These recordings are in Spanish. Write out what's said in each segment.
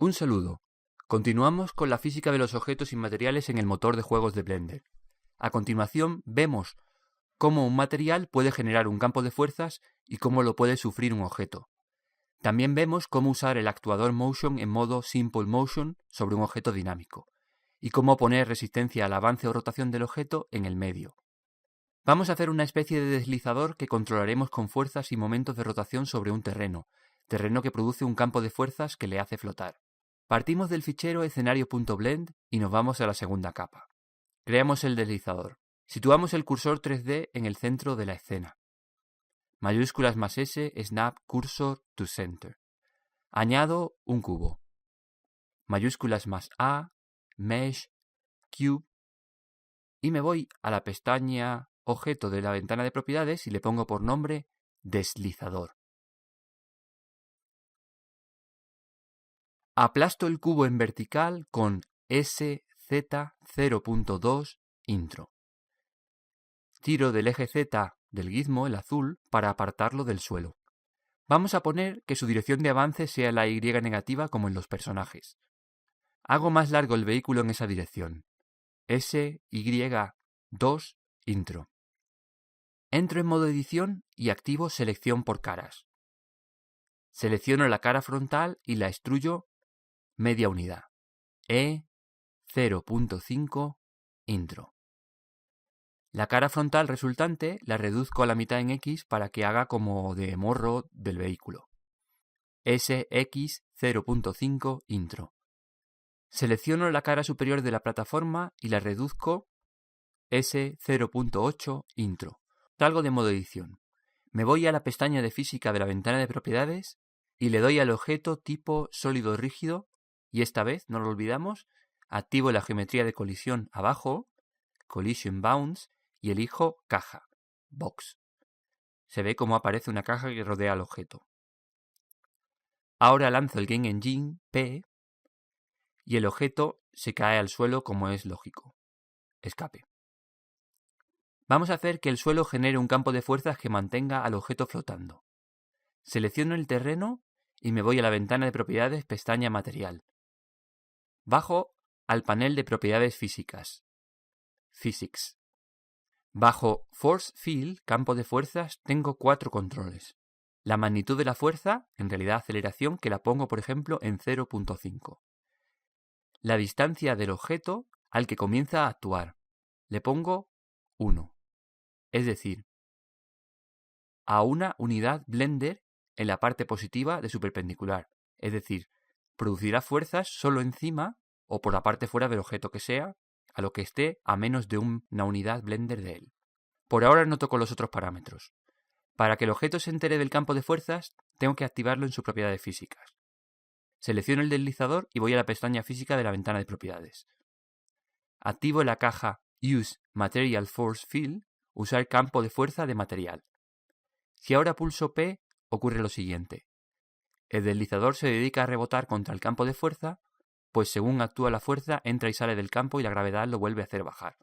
Un saludo. Continuamos con la física de los objetos inmateriales en el motor de juegos de Blender. A continuación vemos cómo un material puede generar un campo de fuerzas y cómo lo puede sufrir un objeto. También vemos cómo usar el actuador Motion en modo Simple Motion sobre un objeto dinámico y cómo poner resistencia al avance o rotación del objeto en el medio. Vamos a hacer una especie de deslizador que controlaremos con fuerzas y momentos de rotación sobre un terreno que produce un campo de fuerzas que le hace flotar. Partimos del fichero escenario.blend y nos vamos a la segunda capa. Creamos el deslizador. Situamos el cursor 3D en el centro de la escena. Mayúsculas más S, Snap Cursor to Center. Añado un cubo. Mayúsculas más A, Mesh, Cube. Y me voy a la pestaña Objeto de la ventana de propiedades y le pongo por nombre Deslizador. Aplasto el cubo en vertical con SZ0.2 Intro. Tiro del eje Z del gizmo, el azul, para apartarlo del suelo. Vamos a poner que su dirección de avance sea la Y negativa como en los personajes. Hago más largo el vehículo en esa dirección. SY2 Intro. Entro en modo edición y activo selección por caras. Selecciono la cara frontal y la extruyo media unidad. E0.5 Intro. La cara frontal resultante la reduzco a la mitad en X para que haga como de morro del vehículo. SX0.5 Intro. Selecciono la cara superior de la plataforma y la reduzco S0.8 Intro. Salgo de modo edición. Me voy a la pestaña de física de la ventana de propiedades y le doy al objeto tipo sólido rígido y esta vez, no lo olvidamos, activo la geometría de colisión abajo, Collision Bounds, y elijo caja, box. Se ve cómo aparece una caja que rodea al objeto. Ahora lanzo el Game Engine P y el objeto se cae al suelo como es lógico. Escape. Vamos a hacer que el suelo genere un campo de fuerzas que mantenga al objeto flotando. Selecciono el terreno y me voy a la ventana de propiedades, pestaña Material. Bajo al panel de propiedades físicas. Physics. Bajo Force Field, campo de fuerzas, tengo 4 controles. La magnitud de la fuerza, en realidad aceleración, que la pongo por ejemplo en 0.5. La distancia del objeto al que comienza a actuar. Le pongo 1. Es decir, a una unidad Blender en la parte positiva de su perpendicular. Es decir, producirá fuerzas solo encima o por la parte fuera del objeto que sea, a lo que esté a menos de una unidad Blender de él. Por ahora no toco los otros parámetros. Para que el objeto se entere del campo de fuerzas, tengo que activarlo en sus propiedades físicas. Selecciono el deslizador y voy a la pestaña física de la ventana de propiedades. Activo la caja Use Material Force Field, usar campo de fuerza de material. Si ahora pulso P, ocurre lo siguiente. El deslizador se dedica a rebotar contra el campo de fuerza, pues según actúa la fuerza entra y sale del campo y la gravedad lo vuelve a hacer bajar.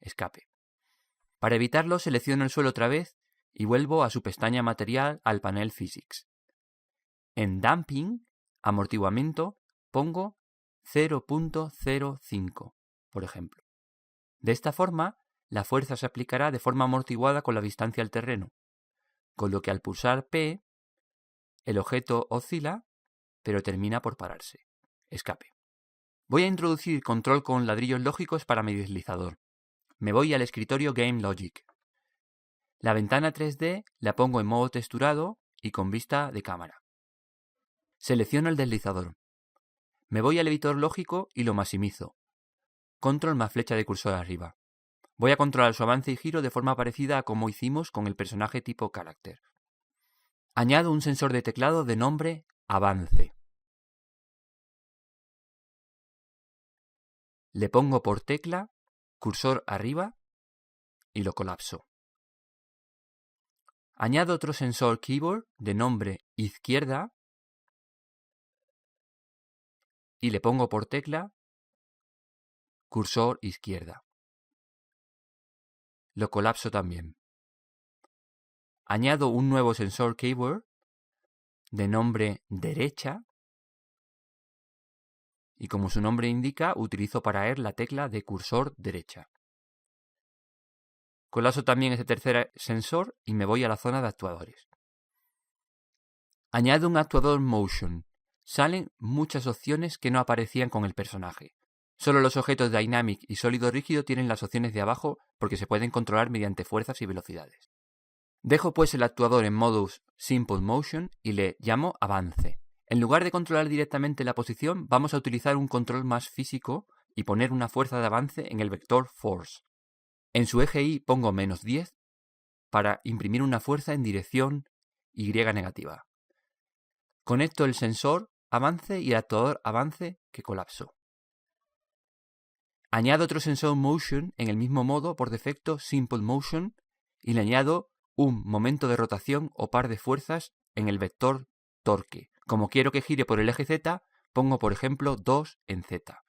Escape. Para evitarlo selecciono el suelo otra vez y vuelvo a su pestaña Material al panel Physics. En Damping, amortiguamiento, pongo 0.05, por ejemplo. De esta forma, la fuerza se aplicará de forma amortiguada con la distancia al terreno, con lo que al pulsar P, el objeto oscila, pero termina por pararse. Escape. Voy a introducir control con ladrillos lógicos para mi deslizador. Me voy al escritorio Game Logic. La ventana 3D la pongo en modo texturado y con vista de cámara. Selecciono el deslizador. Me voy al editor lógico y lo maximizo. Control más flecha de cursor arriba. Voy a controlar su avance y giro de forma parecida a como hicimos con el personaje tipo Character. Añado un sensor de teclado de nombre Avance. Le pongo por tecla, cursor arriba y lo colapso. Añado otro sensor keyboard de nombre Izquierda y le pongo por tecla, cursor izquierda. Lo colapso también. Añado un nuevo sensor keyboard de nombre Derecha y como su nombre indica, utilizo para él la tecla de cursor derecha. Colapso también este tercer sensor y me voy a la zona de actuadores. Añado un actuador Motion. Salen muchas opciones que no aparecían con el personaje. Solo los objetos Dynamic y Sólido Rígido tienen las opciones de abajo porque se pueden controlar mediante fuerzas y velocidades. Dejo pues el actuador en modus Simple Motion y le llamo Avance. En lugar de controlar directamente la posición, vamos a utilizar un control más físico y poner una fuerza de avance en el vector Force. En su eje Y pongo -10 para imprimir una fuerza en dirección Y negativa. Conecto el sensor avance y el actuador avance que colapsó. Añado otro sensor Motion en el mismo modo por defecto Simple Motion y le añado un momento de rotación o par de fuerzas en el vector Torque. Como quiero que gire por el eje Z, pongo por ejemplo 2 en Z.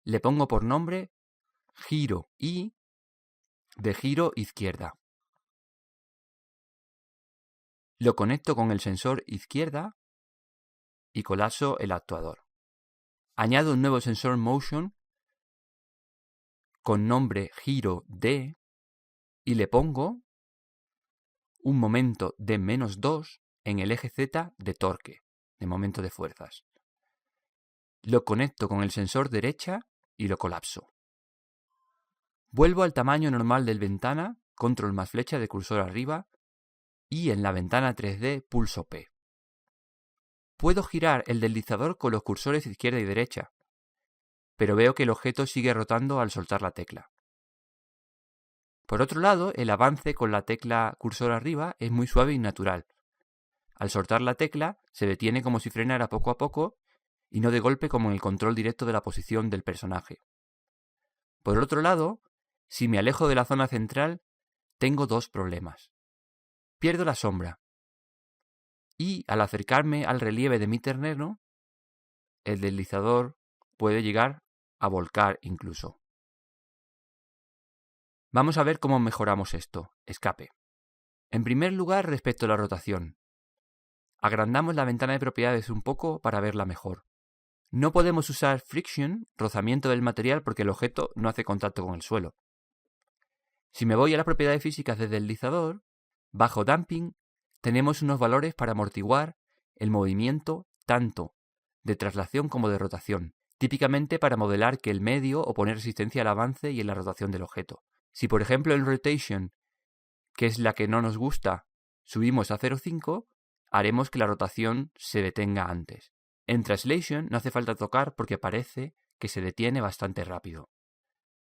Le pongo por nombre giro Y de giro izquierda. Lo conecto con el sensor izquierda y colapso el actuador. Añado un nuevo sensor Motion con nombre giro D y le pongo un momento de -2 en el eje Z de torque, de momento de fuerzas. Lo conecto con el sensor derecha y lo colapso. Vuelvo al tamaño normal del ventana, control más flecha de cursor arriba y en la ventana 3D pulso P. Puedo girar el deslizador con los cursores izquierda y derecha, pero veo que el objeto sigue rotando al soltar la tecla. Por otro lado, el avance con la tecla cursor arriba es muy suave y natural. Al soltar la tecla, se detiene como si frenara poco a poco y no de golpe como en el control directo de la posición del personaje. Por otro lado, si me alejo de la zona central, tengo dos problemas. Pierdo la sombra y al acercarme al relieve de mi terreno, el deslizador puede llegar a volcar incluso. Vamos a ver cómo mejoramos esto. Escape. En primer lugar, respecto a la rotación. Agrandamos la ventana de propiedades un poco para verla mejor. No podemos usar friction, rozamiento del material, porque el objeto no hace contacto con el suelo. Si me voy a las propiedades físicas del deslizador, bajo damping, tenemos unos valores para amortiguar el movimiento tanto de traslación como de rotación, típicamente para modelar que el medio o poner resistencia al avance y en la rotación del objeto. Si por ejemplo en rotation, que es la que no nos gusta, subimos a 0,5, haremos que la rotación se detenga antes. En translation no hace falta tocar porque parece que se detiene bastante rápido.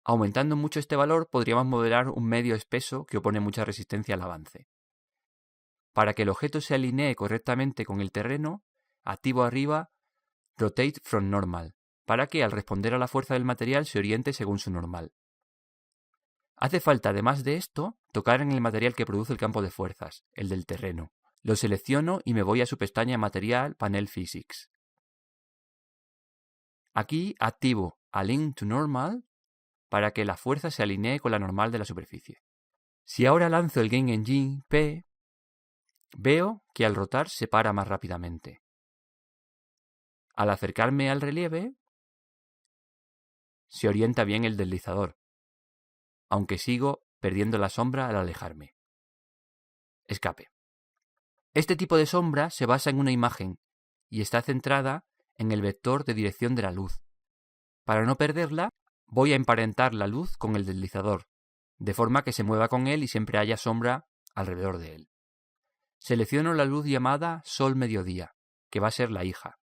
Aumentando mucho este valor podríamos modelar un medio espeso que opone mucha resistencia al avance. Para que el objeto se alinee correctamente con el terreno, activo arriba Rotate from Normal, para que al responder a la fuerza del material se oriente según su normal. Hace falta, además de esto, tocar en el material que produce el campo de fuerzas, el del terreno. Lo selecciono y me voy a su pestaña Material, Panel Physics. Aquí activo Align to Normal para que la fuerza se alinee con la normal de la superficie. Si ahora lanzo el Game Engine P, veo que al rotar se para más rápidamente. Al acercarme al relieve, se orienta bien el deslizador, aunque sigo perdiendo la sombra al alejarme. Escape. Este tipo de sombra se basa en una imagen y está centrada en el vector de dirección de la luz. Para no perderla, voy a emparentar la luz con el deslizador, de forma que se mueva con él y siempre haya sombra alrededor de él. Selecciono la luz llamada Sol Mediodía, que va a ser la hija,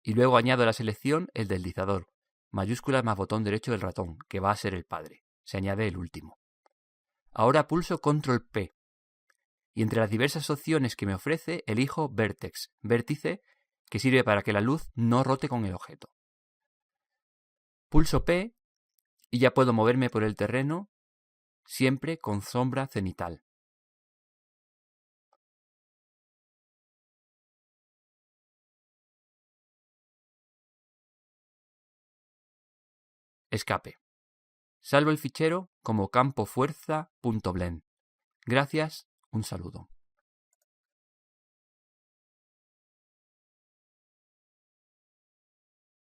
y luego añado a la selección el deslizador, mayúscula más botón derecho del ratón, que va a ser el padre. Se añade el último. Ahora pulso Control P, y entre las diversas opciones que me ofrece elijo Vertex, vértice, que sirve para que la luz no rote con el objeto. Pulso P y ya puedo moverme por el terreno siempre con sombra cenital. Escape. Salvo el fichero como campo fuerza.blend. Gracias, un saludo.